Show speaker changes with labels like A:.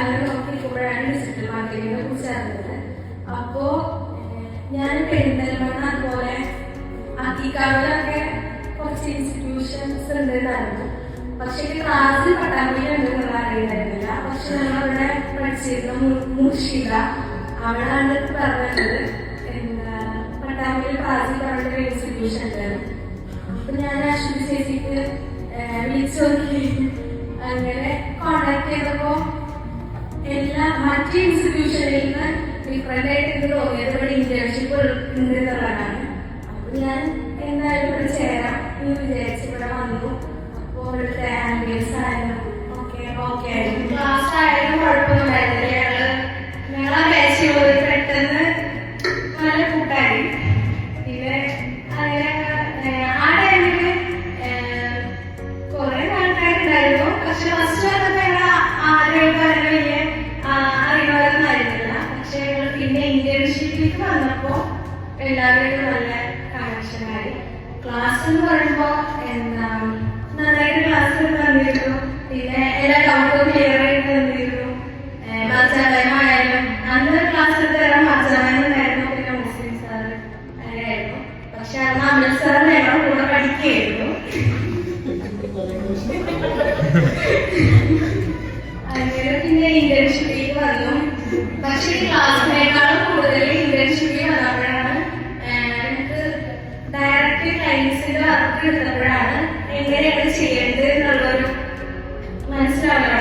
A: അങ്ങനെ നോക്കിയിരിക്കുമ്പോഴാണ് ഡിജിറ്റൽ മാർക്കറ്റിങ്ങിനെ കുറിച്ച് അറിഞ്ഞത്. അപ്പോ ഞാൻ പെരിന്തൽമണ്ണ അതുപോലെ അത്തിക്കാവിലൊക്കെ കുറച്ച് ഇൻസ്റ്റിറ്റ്യൂഷൻസ് ഉണ്ടെന്നായിരുന്നു. പക്ഷെ ക്ലാസ്സിൽ പട്ടാമ്പിയിൽ ഉണ്ടെന്നുള്ള അറിയുണ്ടായിരുന്നില്ല. പക്ഷെ ഞങ്ങളവിടെ പഠിച്ചിരുന്ന മുർഷിദ അവളാണ് പറഞ്ഞത് പട്ടാമ്പിയിൽ ക്ലാസ്സിൽ പറഞ്ഞ ഇൻസ്റ്റിറ്റ്യൂഷൻ ഉണ്ടായിരുന്നു. അപ്പൊ ഞാൻ അശ്വതി ചേച്ചിക്ക് വിളിച്ചു നോക്കി. അങ്ങനെ കോണ്ടാക്ട് ചെയ്തപ്പോ മറ്റു ഇൻസ്റ്റിറ്റ്യൂഷനിൽ നിന്ന് ഡിഫറെന്റ് ആയിട്ട് എനിക്ക് തോന്നിയത് ഇവിടെ ഇന്റേൺഷിപ്പ് ഉണ്ട് എന്നുള്ളതാണ്. അപ്പൊ ഞാൻ എന്തായാലും ഇവിടെ ചേരാം എന്ന് വിചാരിച്ച് ഇവിടെ വന്നു. അപ്പൊ ഇവിടുത്തെ ആംബിയൻസ് ആയാലും ഓക്കെ ആയിരുന്നു. ക്ലാസ് ആയാലും കുഴപ്പമൊന്നുണ്ടായിരുന്നില്ല. ഞങ്ങളെ ബാച്ച് പോയി പെട്ടെന്ന് നല്ല കൂട്ടായി. പിന്നെ അങ്ങനെ ആ ടൈമില് കുറെ ആൾക്കാരുണ്ടായിരുന്നു. പക്ഷെ ഫസ്റ്റ് ആരെയും വലിയ അറിയുന്നവരൊന്നും ആയിരുന്നില്ല. പക്ഷെ പിന്നെ ഇന്റേൺഷിപ്പിലേക്ക് വന്നപ്പോ എല്ലാവരും നല്ല കണക്ഷനായി. ക്ലാസ് എന്ന് പറയുമ്പോ നന്നായിട്ട് ക്ലാസ് തന്നിരുന്നു. പിന്നെ എല്ലാ ഡൗട്ടും ക്ലിയർ ആയിട്ട് തന്നിരുന്നു. മർച്ചാലയമായാലും അന്ന് ക്ലാസ്സിൽ തരാൻ മർച്ചാലയമായിരുന്നു. പിന്നെ മുസ്ലിം സാറ് അങ്ങനെയായിരുന്നു. പക്ഷെ അന്ന് അമൽ സാർ ഞങ്ങളുടെ കൂടെ പഠിക്കുകയായിരുന്നു. അങ്ങനെ പിന്നെ ഇന്റേൺഷിപ്പിലേക്ക് വന്നു. പക്ഷെ ക്ലാസ്സിനേക്കാളും കൂടുതൽ ഇന്റേൺഷിപ്പിൽ വന്നപ്പോഴാണ് നമുക്ക് ഡയറക്റ്റ് ക്ലയൻസിന്റെ വർക്ക് എടുത്തപ്പോഴാണ് എങ്ങനെയാണ് ചെയ്യേണ്ടത് എന്നുള്ളൊരു മനസ്സിലാവുക.